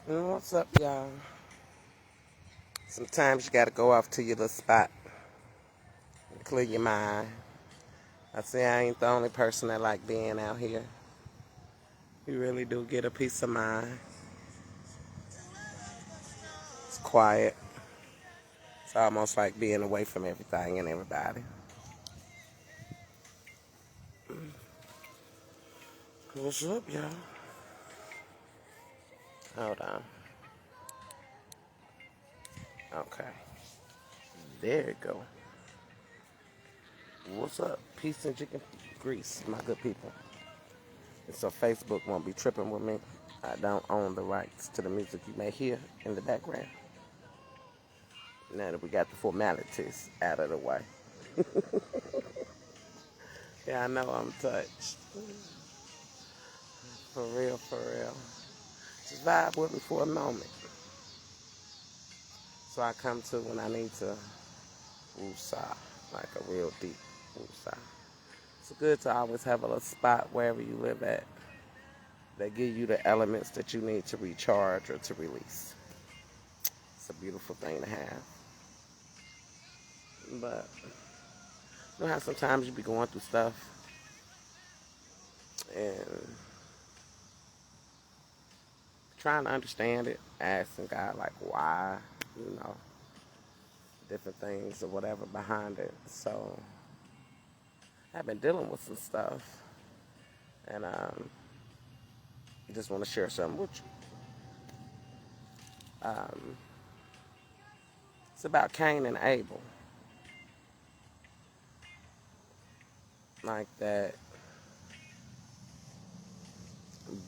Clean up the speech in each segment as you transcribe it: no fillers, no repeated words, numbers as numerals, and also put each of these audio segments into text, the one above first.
What's up, y'all? Sometimes you gotta go off to your little spot and clear your mind. I say I ain't the only person that like being out here. You really do get a peace of mind. It's quiet. It's almost like being away from everything and everybody. What's up, y'all? Hold on. Okay. There you go. What's up? Peace and chicken grease, my good people. And so Facebook won't be tripping with me. I don't own the rights to the music you may hear in the background. Now that we got the formalities out of the way. Yeah, I know I'm touched. For real, for real. Just vibe with me for a moment. So I come to when I need to woosah, like a real deep woosah. It's good to always have a little spot wherever you live at that give you the elements that you need to recharge or to release. It's a beautiful thing to have. But you know how sometimes you be going through stuff and trying to understand it, asking God like why, you know, different things or whatever behind it. So I've been dealing with some stuff, and just want to share something with you. It's about Cain and Abel, like that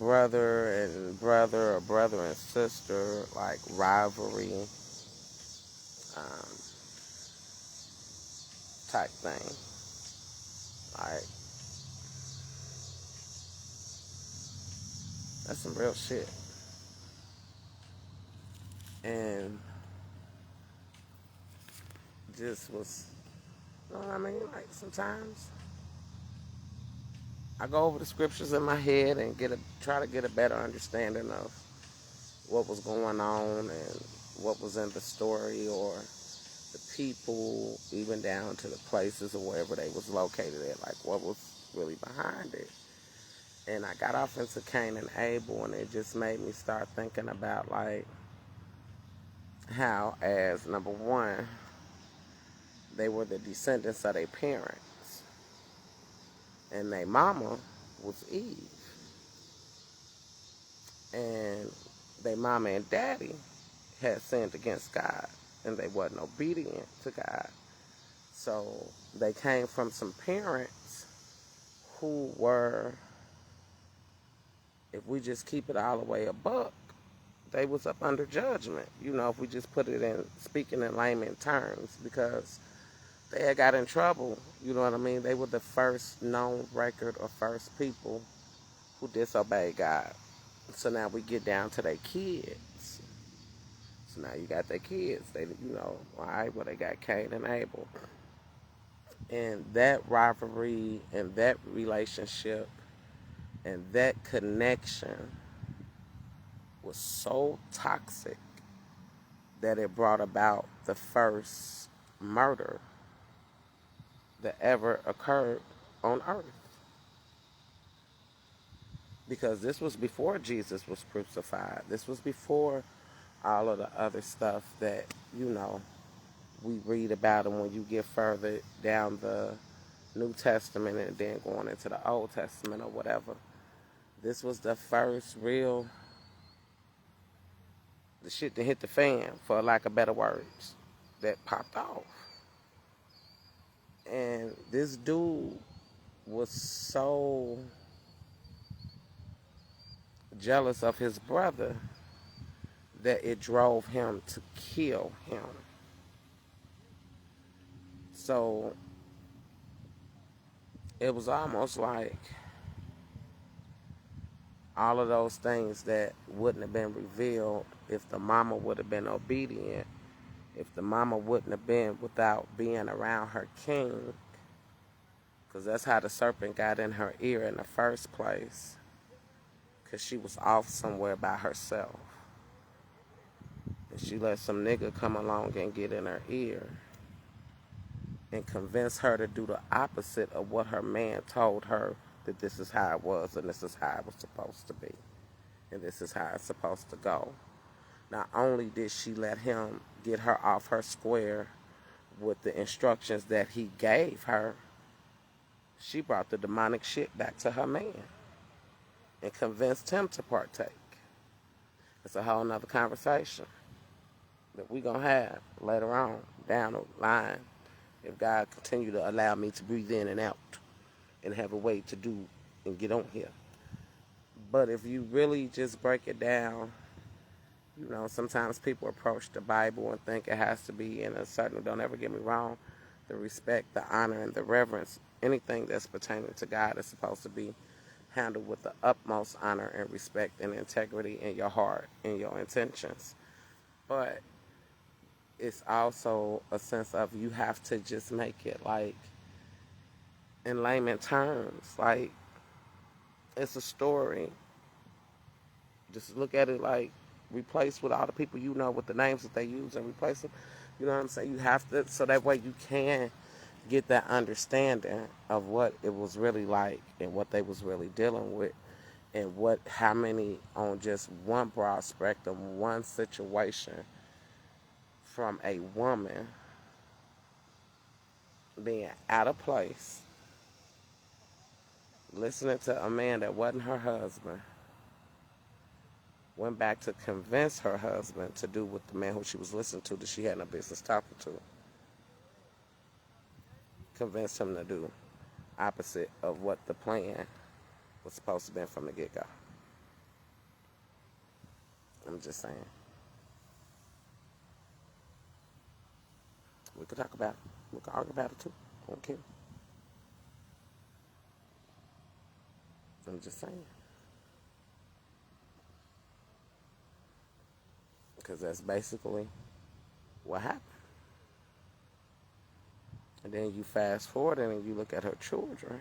brother and brother or brother and sister, like rivalry um, type thing. Like that's some real shit, and just was, you know what I mean? Like sometimes I go over the scriptures in my head and try to get a better understanding of what was going on and what was in the story or the people, even down to the places or wherever they was located at, like what was really behind it. And I got off into Cain and Abel, and it just made me start thinking about like how, as number one, they were the descendants of their parents, and their mama was Eve, and their mama and daddy had sinned against God, and they wasn't obedient to God. So they came from some parents who were, if we just keep it all the way a buck, they was up under judgment. You know, if we just put it in speaking in layman terms, because they had got in trouble. You know what I mean? They were the first known record or first people who disobeyed God. So now we get down to their kids. So now you got their kids. They, you know, all right, well, they got Cain and Abel. And that rivalry and that relationship and that connection was so toxic that it brought about the first murder that ever occurred on earth. Because this was before Jesus was crucified. This was before all of the other stuff that, you know, we read about, and when you get further down the New Testament and then going into the Old Testament or whatever. This was the first real, the shit that hit the fan, for lack of better words, that popped off. And this dude was so jealous of his brother that it drove him to kill him. So it was almost like all of those things that wouldn't have been revealed if the mama would have been obedient, if the mama wouldn't have been without being around her king, because that's how the serpent got in her ear in the first place, because she was off somewhere by herself. And she let some nigga come along and get in her ear and convince her to do the opposite of what her man told her, that this is how it was and this is how it was supposed to be and this is how it's supposed to go. Not only did she let him get her off her square with the instructions that he gave her, she brought the demonic shit back to her man and convinced him to partake. It's a whole nother conversation that we're going to have later on down the line, if God continue to allow me to breathe in and out and have a way to do and get on here. But if you really just break it down, you know, sometimes people approach the Bible and think it has to be in a certain, don't ever get me wrong, the respect, the honor, and the reverence, anything that's pertaining to God is supposed to be handled with the utmost honor and respect and integrity in your heart and your intentions. But it's also a sense of you have to just make it like in layman terms, like it's a story. Just look at it like replace with all the people you know with the names that they use and replace them. You know what I'm saying? You have to, so that way you can get that understanding of what it was really like and what they was really dealing with and what, how many on just one broad spectrum, one situation from a woman being out of place, listening to a man that wasn't her husband, went back to convince her husband to do what the man who she was listening to that she had no business talking to, convinced him to do opposite of what the plan was supposed to be from the get-go. I'm just saying. We could talk about it. We could argue about it too. I don't care. I'm just saying. Because that's basically what happened. And then you fast forward and you look at her children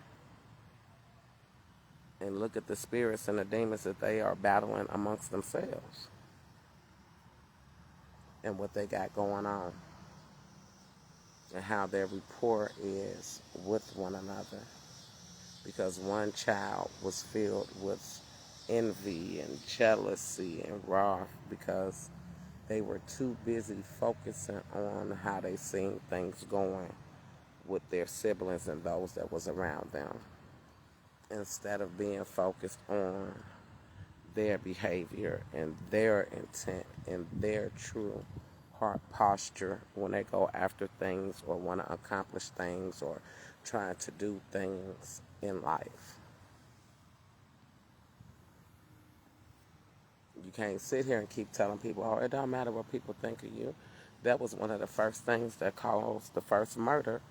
and look at the spirits and the demons that they are battling amongst themselves and what they got going on and how their rapport is with one another. Because one child was filled with envy and jealousy and wrath because they were too busy focusing on how they seen things going with their siblings and those that was around them, instead of being focused on their behavior and their intent and their true heart posture when they go after things or want to accomplish things or trying to do things in life. You can't sit here and keep telling people, oh, it don't matter what people think of you. That was one of the first things that caused the first murder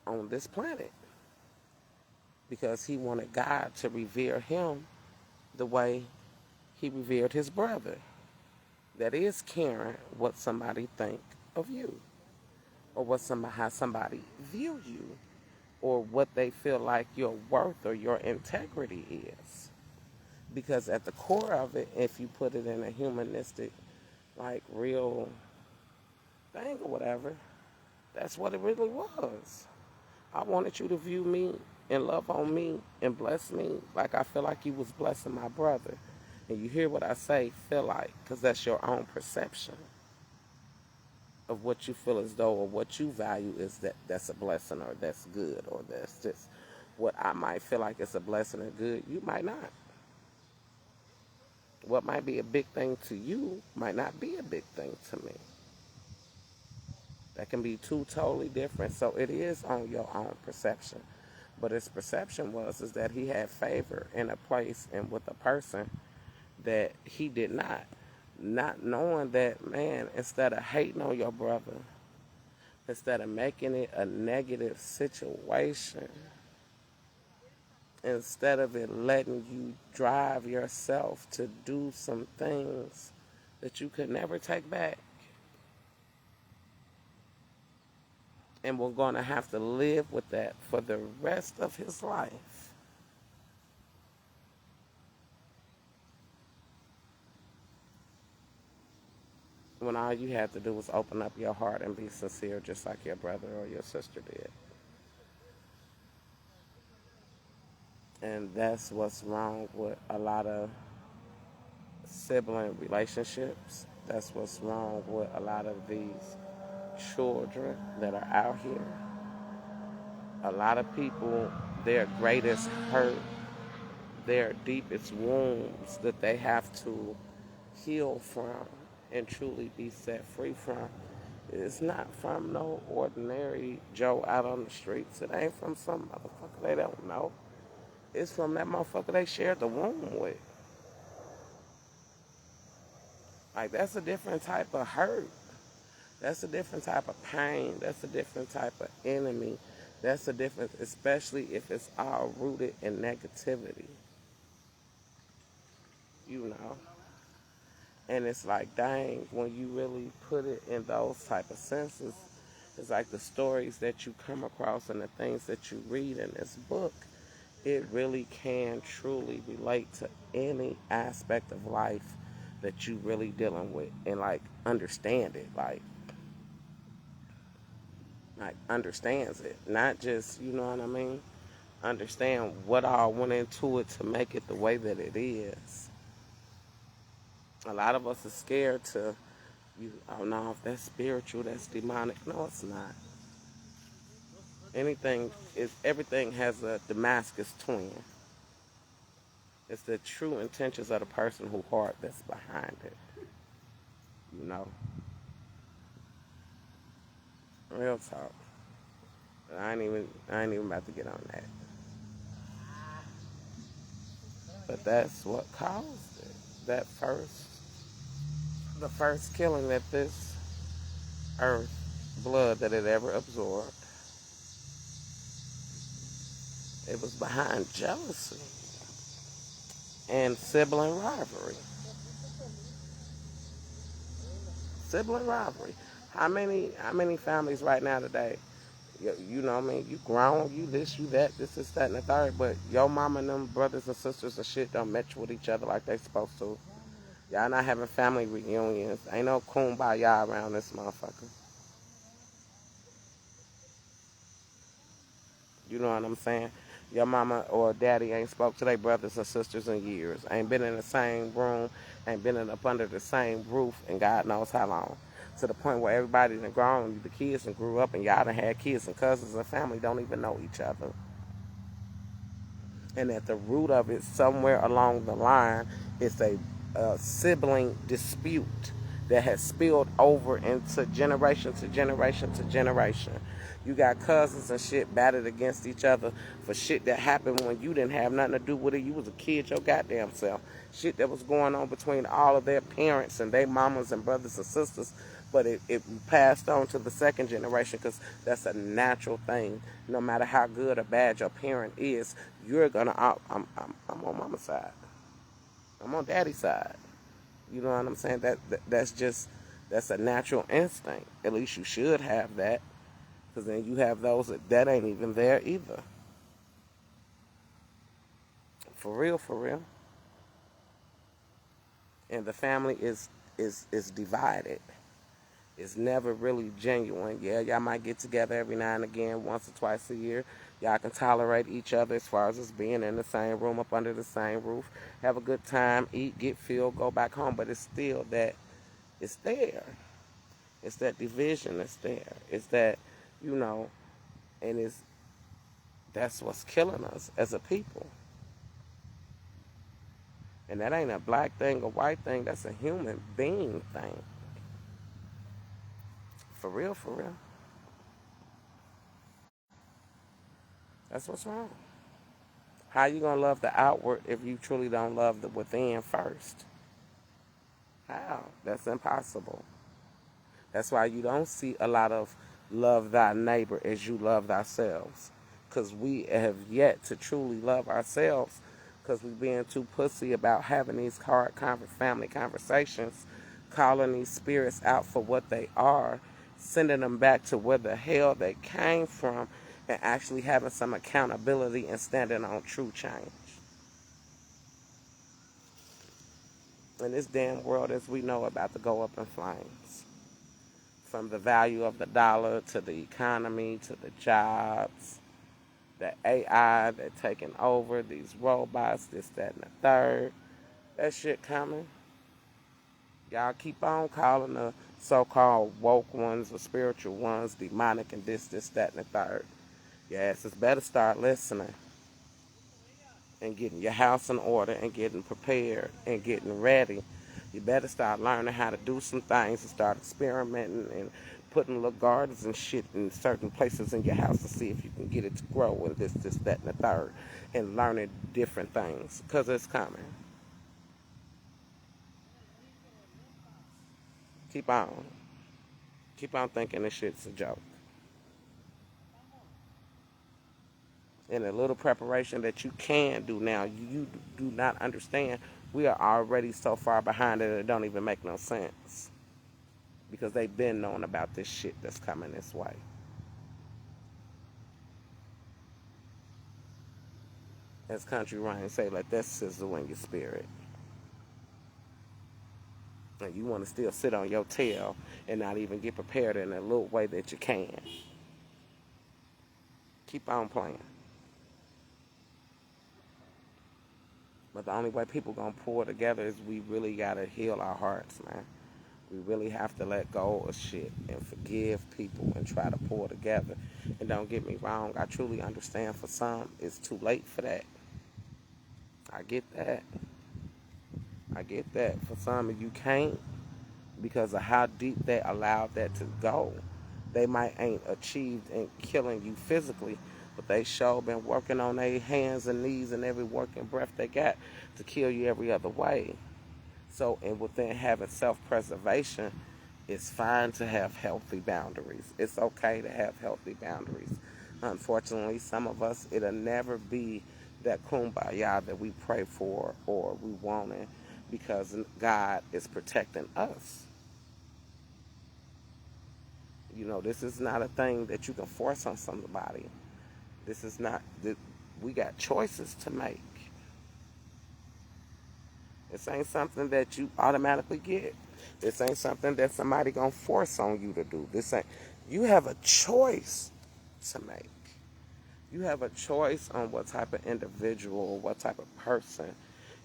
on this planet, because he wanted God to revere him the way he revered his brother. That is caring what somebody think of you, or what somebody, how somebody view you, or what they feel like your worth or your integrity is. Because at the core of it, if you put it in a humanistic, like real thing or whatever, that's what it really was. I wanted you to view me and love on me and bless me like I feel like you was blessing my brother. And you hear what I say, feel like, because that's your own perception of what you feel as though or what you value is that's a blessing or that's good or that's just what I might feel like is a blessing or good, you might not. What might be a big thing to you might not be a big thing to me. That can be two totally different. So it is on your own perception. But his perception is that he had favor in a place and with a person that he did not. Not knowing that, man, instead of hating on your brother, instead of making it a negative situation, instead of it letting you drive yourself to do some things that you could never take back, and we're going to have to live with that for the rest of his life. when all you had to do was open up your heart and be sincere, just like your brother or your sister did. And that's what's wrong with a lot of sibling relationships. That's what's wrong with a lot of these children that are out here. A lot of people, their greatest hurt, their deepest wounds that they have to heal from and truly be set free from, it's not from no ordinary Joe out on the streets. It ain't from some motherfucker they don't know. It's from that motherfucker they shared the womb with. Like, that's a different type of hurt. That's a different type of pain. That's a different type of enemy. That's a different, especially if it's all rooted in negativity, you know. And it's like, dang, when you really put it in those type of senses, it's like the stories that you come across and the things that you read in this book, it really can truly relate to any aspect of life that you really dealing with and like understand it, like understands it, not just, you know what I mean, understand what all went into it to make it the way that it is. A lot of us are scared to, oh no, if that's spiritual, that's demonic. No, it's not. Everything has a Damascus twin. It's the true intentions of the person who heart that's behind it. You know, real talk. I ain't even about to get on that. But that's what caused it. That the first killing that this earth blood that it ever absorbed, it was behind jealousy and sibling rivalry. Sibling rivalry. How many families right now today? You know what I mean? You grown, you this, you that, this is that and the third, but your mama and them brothers and sisters and shit don't match with each other like they supposed to. Y'all not having family reunions. Ain't no kumbaya around this motherfucker. You know what I'm saying? Your mama or daddy ain't spoke to their brothers and sisters in years. Ain't been in the same room, ain't been up under the same roof and God knows how long. To the point where everybody done grown, the kids and grew up and y'all done had kids and cousins and family don't even know each other. And at the root of it, somewhere along the line, it's a sibling dispute that has spilled over into generation to generation to generation. You got cousins and shit batted against each other for shit that happened when you didn't have nothing to do with it. You was a kid your goddamn self. Shit that was going on between all of their parents and their mamas and brothers and sisters. But it passed on to the second generation because that's a natural thing. No matter how good or bad your parent is, you're gonna. I'm on mama's side. I'm on daddy's side. You know what I'm saying? That's a natural instinct. At least you should have that, because then you have those that ain't even there either. For real, for real. And the family is divided. It's never really genuine. Yeah, y'all might get together every now and again, once or twice a year. Y'all can tolerate each other as far as us being in the same room, up under the same roof, have a good time, eat, get filled, go back home. But it's still that, it's there. It's that division that's there. It's that, you know, and that's what's killing us as a people. And that ain't a black thing, a white thing. That's a human being thing. For real, for real. That's what's wrong. How you gonna love the outward if you truly don't love the within first? How? That's impossible. That's why you don't see a lot of love thy neighbor as you love thyself. Because we have yet to truly love ourselves because we being too pussy about having these hard family conversations, calling these spirits out for what they are, sending them back to where the hell they came from, and actually having some accountability and standing on true change. And this damn world as we know about to go up in flames. From the value of the dollar to the economy to the jobs, the AI that taking over, these robots, this, that, and the third. That shit coming. Y'all keep on calling the so-called woke ones or spiritual ones demonic and this, that, and the third. Your asses better start listening and getting your house in order and getting prepared and getting ready. You better start learning how to do some things and start experimenting and putting little gardens and shit in certain places in your house to see if you can get it to grow and this, that, and the third. And learning different things because it's coming. Keep on. Keep on thinking this shit's a joke. And a little preparation that you can do now, you do not understand. We are already so far behind that it don't even make no sense. Because they've been knowing about this shit that's coming this way. As Country Ryan say, let that sizzle in your spirit. And you want to still sit on your tail and not even get prepared in a little way that you can. Keep on playing. But the only way people gonna pull together is we really gotta heal our hearts, man. We really have to let go of shit and forgive people and try to pull together. And don't get me wrong, I truly understand for some it's too late for that. I get that. I get that. For some of you can't because of how deep they allowed that to go. They might ain't achieved in killing you physically, but they sure been working on their hands and knees and every working breath they got to kill you every other way. So, and within having self-preservation, it's fine to have healthy boundaries. It's okay to have healthy boundaries. Unfortunately, some of us, it'll never be that kumbaya that we pray for or we want it because God is protecting us. You know, this is not a thing that you can force on somebody. This is not, we got choices to make. This ain't something that you automatically get. This ain't something that somebody gonna force on you to do. This ain't, you have a choice to make. You have a choice on what type of individual, what type of person,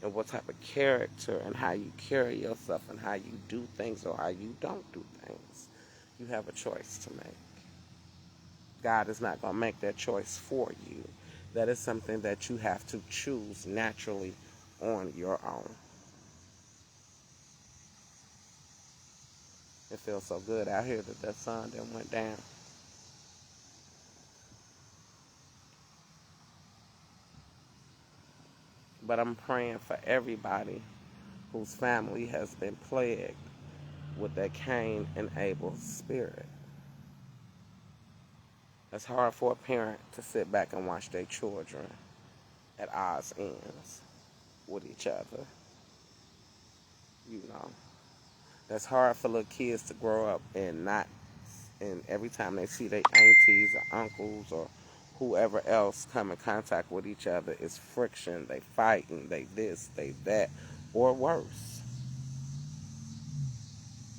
and what type of character and how you carry yourself and how you do things or how you don't do things. You have a choice to make. God is not going to make that choice for you. That is something that you have to choose naturally on your own. It feels so good out here that sun then went down. But I'm praying for everybody whose family has been plagued with that Cain and Abel spirit. It's hard for a parent to sit back and watch their children at odds ends with each other. You know, that's hard for little kids to grow up and not, and every time they see their aunties or uncles or whoever else come in contact with each other, it's friction. They fighting, they this, they that, or worse,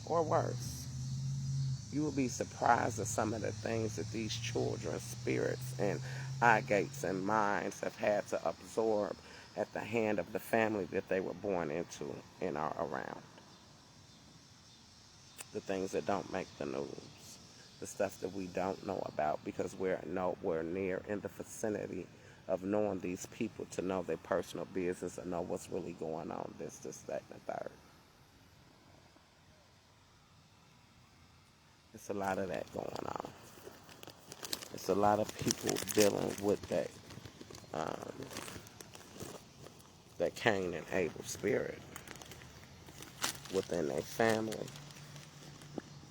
or worse. You will be surprised at some of the things that these children's spirits and eye gates and minds have had to absorb at the hand of the family that they were born into and are around. The things that don't make the news, the stuff that we don't know about because we're nowhere near in the vicinity of knowing these people to know their personal business and know what's really going on, this, that, and the third. It's a lot of that going on. It's a lot of people dealing with um, that Cain and Abel spirit within their family.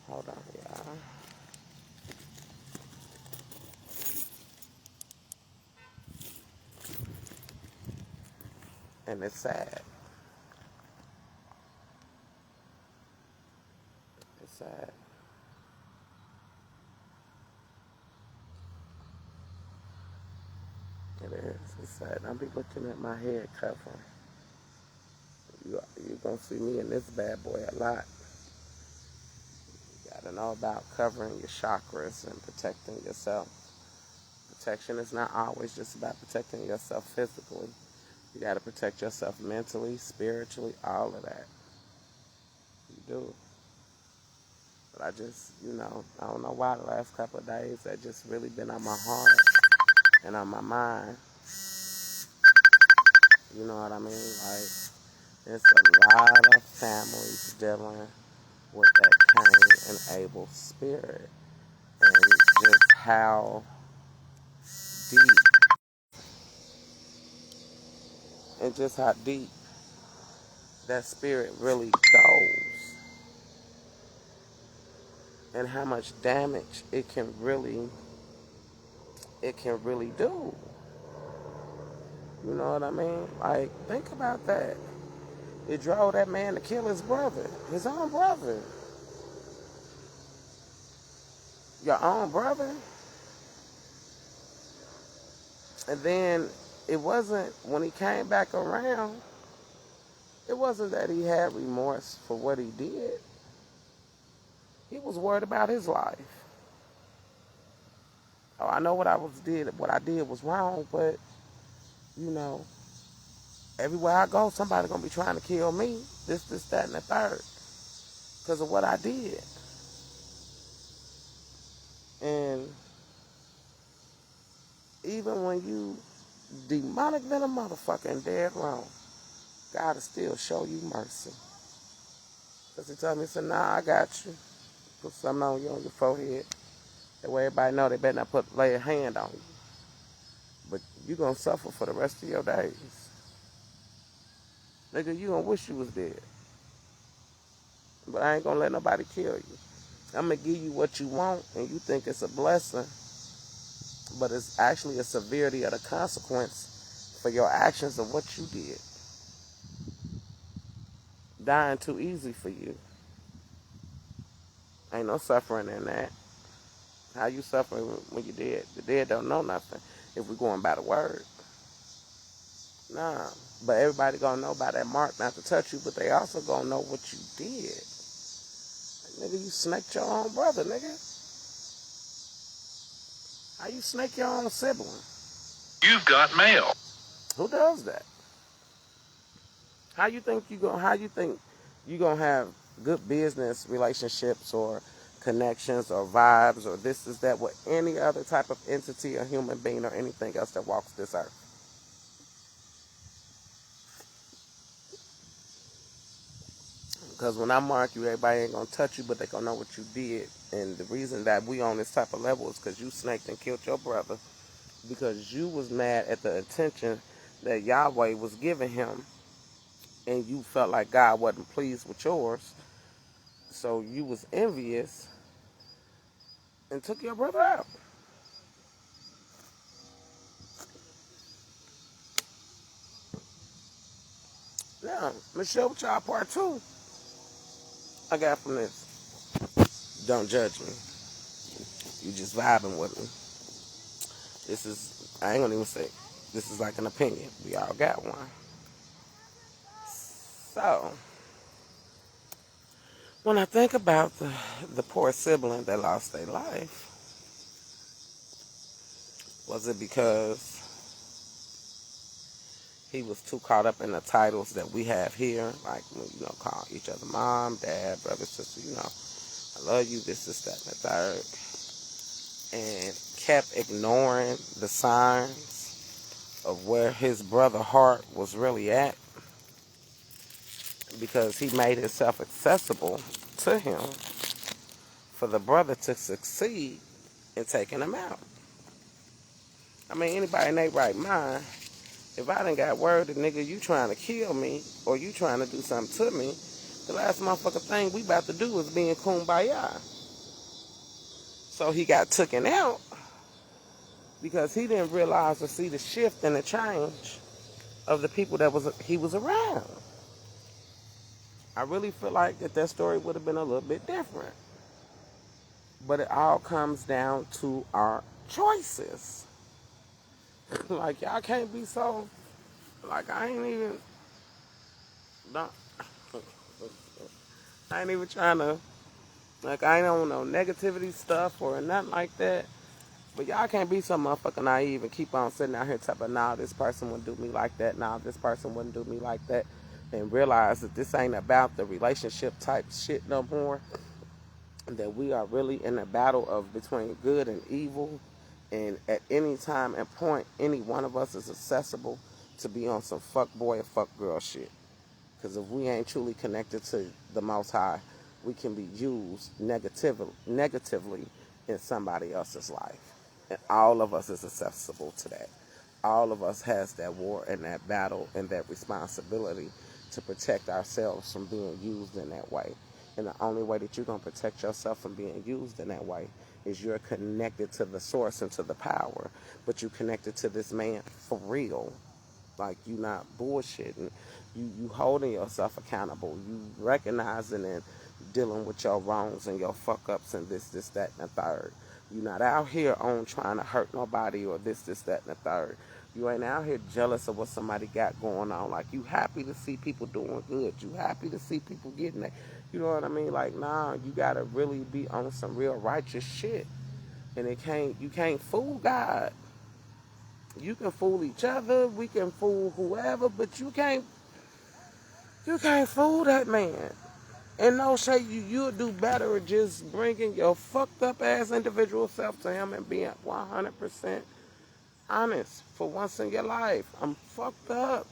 Hold on, y'all. And it's sad. It's sad. It is. It's sad. I'll be looking at my head covering. You're going to see me in this bad boy a lot. You got to know about covering your chakras and protecting yourself. Protection is not always just about protecting yourself physically. You got to protect yourself mentally, spiritually, all of that. You do. But I just, I don't know why the last couple of days that just really been on my heart and on my mind. You know what I mean? Like, there's a lot of families dealing with that Cain and Abel spirit. And just how deep, that spirit really goes. And how much damage it can really do. You know what I mean? Like, think about that. It drove that man to kill his brother, his own brother. Your own brother. And then it wasn't, when he came back around, it wasn't that he had remorse for what he did. He was worried about his life. Oh, I know what I did was wrong, but, everywhere I go, somebody gonna be trying to kill me. This, that, and the third. Because of what I did. And even when you demonic than a motherfucker and dead wrong, God will still show you mercy. Because he told me, he said, nah, I got you. Put something on you on your forehead. That way everybody know they better not lay a hand on you. But you going to suffer for the rest of your days. Nigga, you going to wish you was dead. But I ain't going to let nobody kill you. I'm going to give you what you want, and you think it's a blessing. But it's actually a severity of the consequence for your actions of what you did. Dying too easy for you. Ain't no suffering in that. How you suffering when you're dead? The dead don't know nothing if we're going by the word. Nah. But everybody gonna know by that mark not to touch you, but they also gonna know what you did. Like, nigga, you snaked your own brother, nigga. How you snake your own sibling? You've got mail. Who does that? How you think you gonna have good business relationships or connections or vibes or this is that with any other type of entity or human being or anything else that walks this earth? Because when I mark you, everybody ain't gonna touch you, but they gonna know what you did. And the reason that we on this type of level is because you snaked and killed your brother because you was mad at the attention that Yahweh was giving him, and you felt like God wasn't pleased with yours, so you was envious and took your brother out. Now, let's show what y'all part two I got from this. Don't judge me. You just vibing with me. This is, I ain't gonna even say, this is like an opinion. We all got one. So, when I think about the poor sibling that lost their life, was it because he was too caught up in the titles that we have here? Like, call each other mom, dad, brother, sister, I love you, this, that, and the third. And kept ignoring the signs of where his brother heart was really at because he made himself accessible to him for the brother to succeed in taking him out. I mean, anybody in their right mind, if I done got word that nigga you trying to kill me or you trying to do something to me, the last motherfucking thing we about to do is be in kumbaya. So he got taken out because he didn't realize or see the shift and the change of the people that he was around. I really feel like that story would have been a little bit different. But it all comes down to our choices. Like, y'all can't be so, like, I ain't even, Don't, I ain't even trying to, like, I ain't on no negativity stuff or nothing like that. But y'all can't be so motherfucking naive and keep on sitting out here talking, nah, this person wouldn't do me like that, nah, this person wouldn't do me like that, and realize that this ain't about the relationship type shit no more, that we are really in a battle of between good and evil, and at any time and point, any one of us is accessible to be on some fuck boy and fuck girl shit. Because if we ain't truly connected to the Most High, we can be used negatively in somebody else's life. And all of us is accessible to that. All of us has that war and that battle and that responsibility to protect ourselves from being used in that way. And the only way that you're going to protect yourself from being used in that way is you're connected to the source and to the power. But you're connected to this man for real. Like, you not bullshitting. You holding yourself accountable. You recognizing and dealing with your wrongs and your fuck ups and this, that, and the third. You not out here on trying to hurt nobody or this, that, and the third. You ain't out here jealous of what somebody got going on. Like, you happy to see people doing good. You happy to see people getting it. You know what I mean? Like, nah, you gotta really be on some real righteous shit. And you can't fool God. You can fool each other, we can fool whoever, but you can't fool that man. And no say you'll do better at just bringing your fucked up ass individual self to him and being 100% honest for once in your life. I'm fucked up.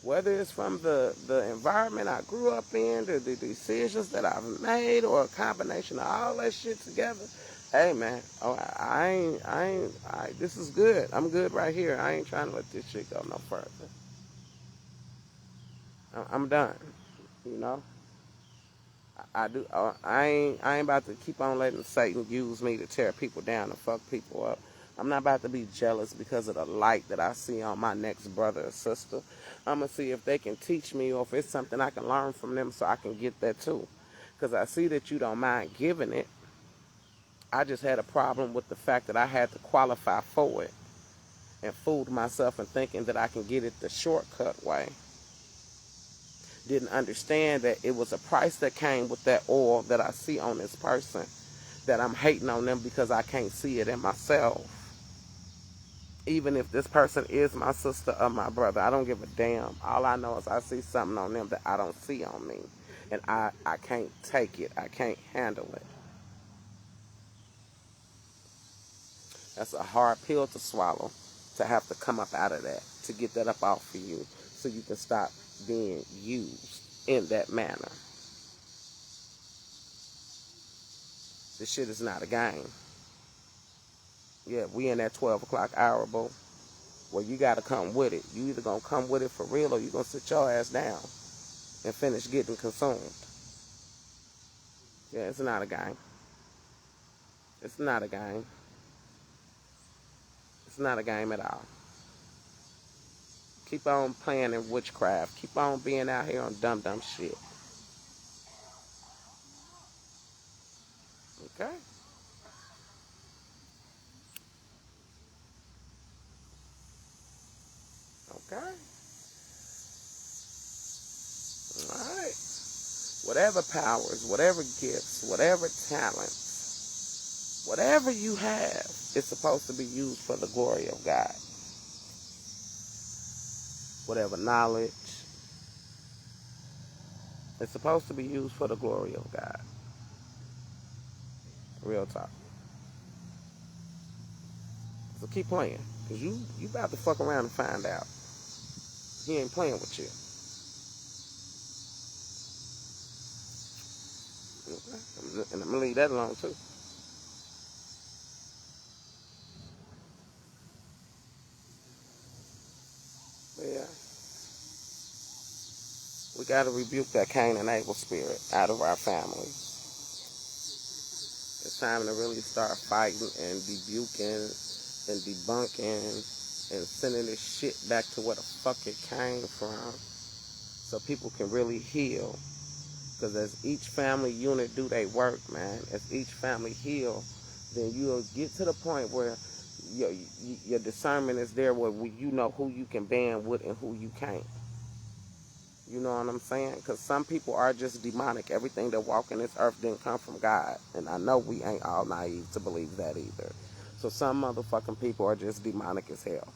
Whether it's from the environment I grew up in, the decisions that I've made, or a combination of all that shit together. Hey man, oh, this is good. I'm good right here. I ain't trying to let this shit go no further. I'm done. You know, I do. I ain't about to keep on letting Satan use me to tear people down and fuck people up. I'm not about to be jealous because of the light that I see on my next brother or sister. I'm gonna see if they can teach me or if it's something I can learn from them so I can get that too. Because I see that you don't mind giving it. I just had a problem with the fact that I had to qualify for it and fooled myself in thinking that I can get it the shortcut way. Didn't understand that it was a price that came with that oil that I see on this person, that I'm hating on them because I can't see it in myself. Even if this person is my sister or my brother, I don't give a damn. All I know is I see something on them that I don't see on me. And I can't take it. I can't handle it. That's a hard pill to swallow, to have to come up out of that, to get that up off of you so you can stop being used in that manner. This shit is not a game. Yeah, we in that 12 o'clock hour, bro. Well, you got to come with it. You either going to come with it for real or you going to sit your ass down and finish getting consumed. Yeah, it's not a game. It's not a game. It's not a game at all. Keep on playing in witchcraft. Keep on being out here on dumb shit. Okay? Okay? Alright. Whatever powers, whatever gifts, whatever talents, whatever you have, it's supposed to be used for the glory of God. Whatever knowledge, it's supposed to be used for the glory of God. Real talk. So keep playing. Because you about to fuck around and find out. He ain't playing with you. Okay? And I'm going to leave that alone too. But yeah. We got to rebuke that Cain and Abel spirit out of our family. It's time to really start fighting and rebuking and debunking and sending this shit back to where the fuck it came from so people can really heal. Because as each family unit do their work, man, as each family heal, then you'll get to the point where your discernment is there where you know who you can band with and who you can't. You know what I'm saying? Because some people are just demonic. Everything that walk in this earth didn't come from God. And I know we ain't all naive to believe that either. So some motherfucking people are just demonic as hell.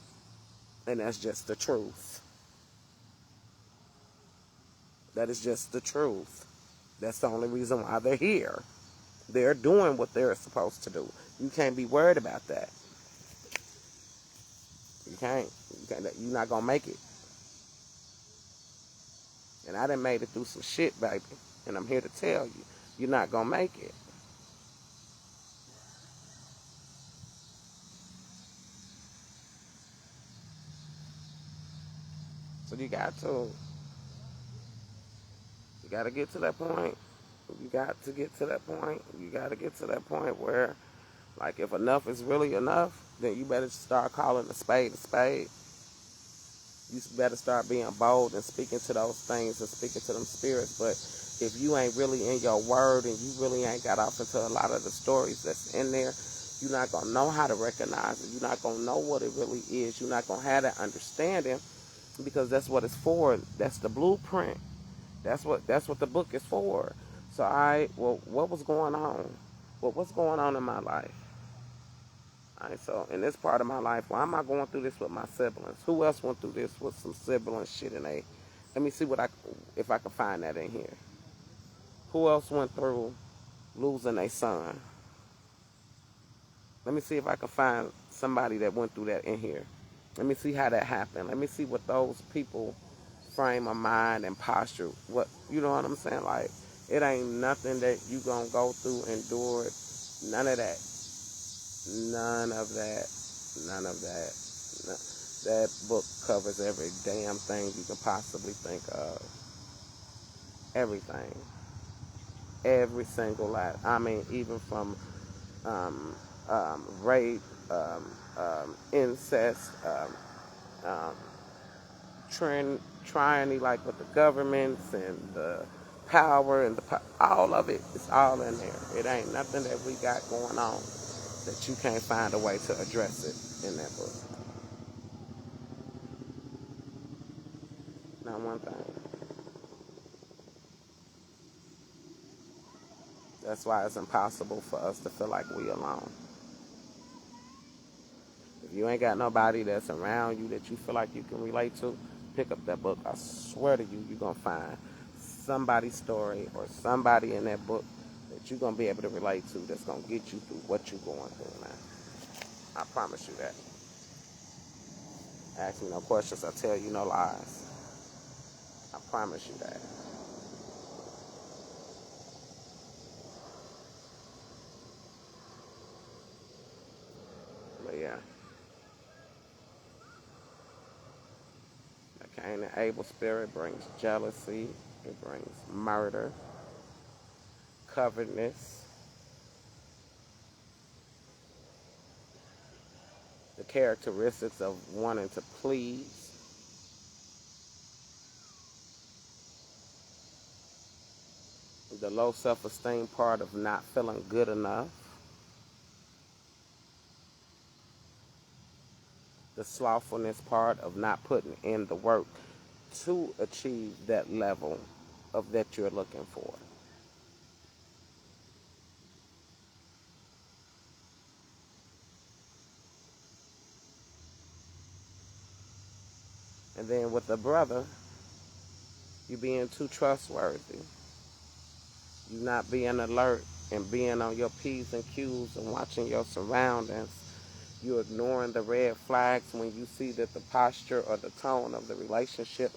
And that's just the truth. That is just the truth. That's the only reason why they're here. They're doing what they're supposed to do. You can't be worried about that. You can't. You're not going to make it. And I done made it through some shit, baby. And I'm here to tell you, you're not going to make it. So you got to. You got to get to that point. You got to get to that point. You got to get to that point where, like, if enough is really enough, then you better start calling a spade a spade. You better start being bold and speaking to those things and speaking to them spirits. But if you ain't really in your word and you really ain't got off into a lot of the stories that's in there, you're not going to know how to recognize it. You're not going to know what it really is. You're not going to have that understanding because that's what it's for. That's the blueprint. That's what the book is for. So what was going on? What's going on in my life? All right, so in this part of my life, why am I going through this with my siblings? Who else went through this with some sibling shit and they? Let me see if I can find that in here. Who else went through losing a son? Let me see if I can find somebody that went through that in here. Let me see how that happened. Let me see what those people frame of mind and posture. What you know what I'm saying? Like it ain't nothing that you gonna go through, endure it. None of that. None of that. None of that. No. That book covers every damn thing you can possibly think of. Everything. Every single lie. I mean, even from rape, incest, um, trying like with the governments and the power and all of it. It's all in there. It ain't nothing that we got going on that you can't find a way to address it in that book. Not one thing. That's why it's impossible for us to feel like we alone. If you ain't got nobody that's around you that you feel like you can relate to, pick up that book. I swear to you, you're going to find somebody's story or somebody in that book that you're going to be able to relate to that's going to get you through what you're going through now. I promise you that. Ask me no questions. I tell you no lies. I promise you that. But yeah, the Cain and Abel spirit brings jealousy. It brings murder, covetousness, the characteristics of wanting to please, the low self-esteem part of not feeling good enough, the slothfulness part of not putting in the work to achieve that level of that you're looking for. And then with the brother, you being too trustworthy, you not being alert and being on your P's and Q's and watching your surroundings. You ignoring the red flags when you see that the posture or the tone of the relationship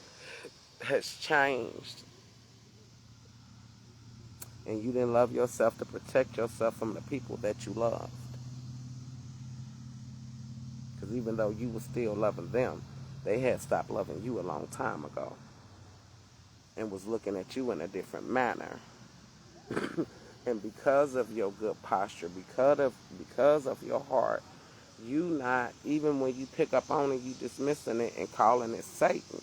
has changed. And you didn't love yourself to protect yourself from the people that you loved. Because even though you were still loving them, they had stopped loving you a long time ago and was looking at you in a different manner. And because of your good posture, because of your heart, you not, even when you pick up on it, you dismissing it and calling it Satan.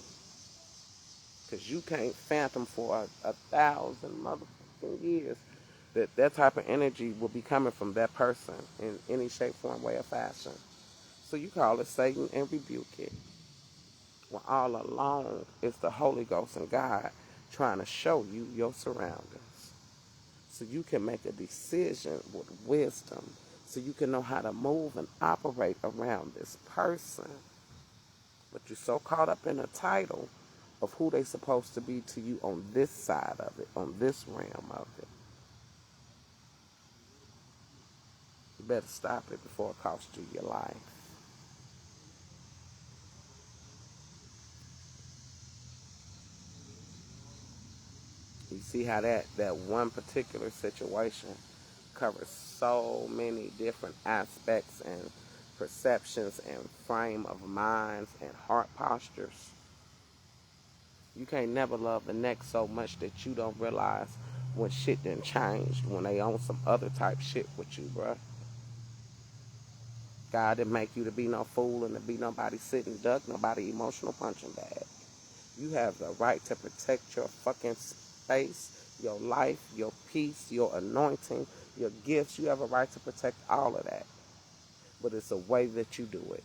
Because you can't phantom for a thousand motherfucking years that type of energy will be coming from that person in any shape, form, way, or fashion. So you call it Satan and rebuke it. When all along it's the Holy Ghost and God trying to show you your surroundings. So you can make a decision with wisdom. So you can know how to move and operate around this person. But you're so caught up in the title of who they supposed to be to you on this side of it, on this realm of it. You better stop it before it costs you your life. You see how that one particular situation covers so many different aspects and perceptions and frame of minds and heart postures. You can't never love the next so much that you don't realize when shit done changed, when they on some other type shit with you, bruh. God didn't make you to be no fool and to be nobody sitting duck, nobody emotional punching bag. You have the right to protect your fucking space, your life, your peace, your anointing, your gifts. You have a right to protect all of that. But it's a way that you do it.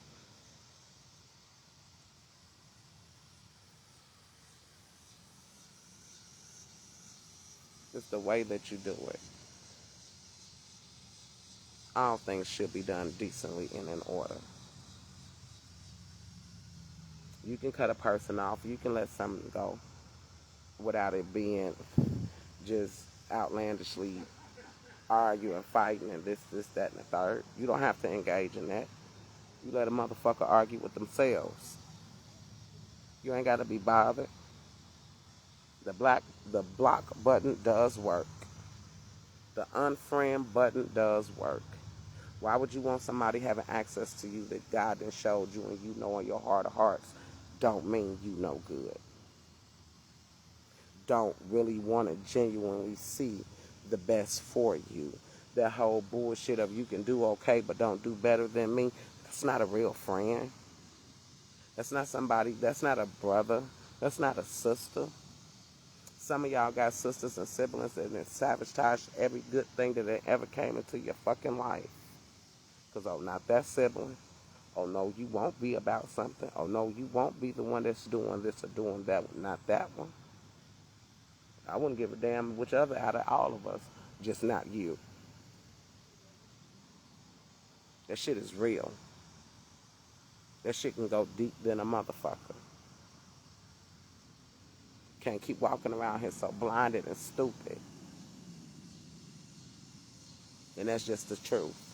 It's the way that you do it. All things should be done decently and in order. You can cut a person off. You can let something go without it being just outlandishly arguing, fighting, and this, that, and the third. You don't have to engage in that. You let a motherfucker argue with themselves. You ain't got to be bothered. The block button does work. The unfriend button does work. Why would you want somebody having access to you that God done showed you and you know in your heart of hearts don't mean you no good? Don't really want to genuinely see the best for you. That whole bullshit of you can do okay but don't do better than me, that's not a real friend. That's not somebody, that's not a brother. That's not a sister. Some of y'all got sisters and siblings that have sabotaged every good thing that ever came into your fucking life. Because, oh, not that sibling. Oh, no, you won't be about something. Oh, no, you won't be the one that's doing this or doing that one. Not that one. I wouldn't give a damn which other out of all of us. Just not you. That shit is real. That shit can go deep than a motherfucker. Can't keep walking around here so blinded and stupid. And that's just the truth.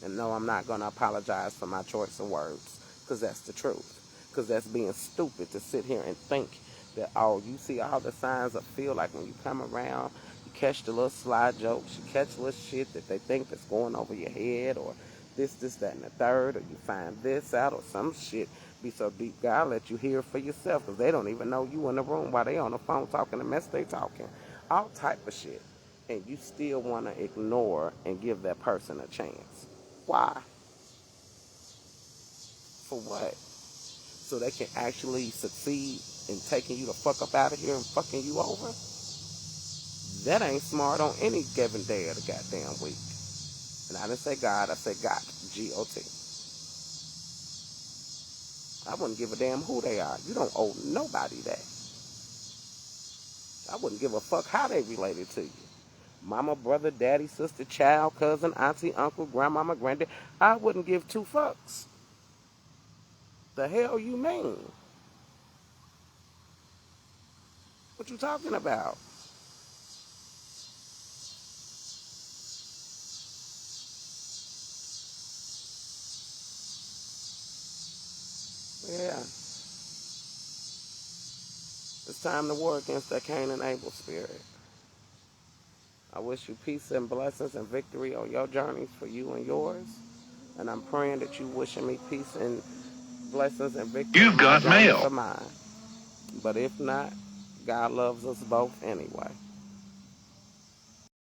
And no, I'm not going to apologize for my choice of words. Because that's the truth. Because that's being stupid to sit here and think that, oh, you see all the signs of feel like when you come around, you catch the little sly jokes, you catch little shit that they think that's going over your head, or this, that, and the third, or you find this out, or some shit be so deep, God let you hear it for yourself, because they don't even know you in the room while they on the phone talking the mess they talking. All type of shit. And you still want to ignore and give that person a chance. Why? For what? So they can actually succeed in taking you the fuck up out of here and fucking you over? That ain't smart on any given day of the goddamn week. And I didn't say God, I said God. G-O-T. I wouldn't give a damn who they are. You don't owe nobody that. I wouldn't give a fuck how they related to you. Mama, brother, daddy, sister, child, cousin, auntie, uncle, grandmama, granddad. I wouldn't give two fucks. The hell you mean? What you talking about? Yeah. It's time to war against that Cain and Abel spirit. I wish you peace and blessings and victory on your journeys for you and yours. And I'm praying that you wishing me peace and blessings and victory on my journey for mine. But if not, God loves us both anyway.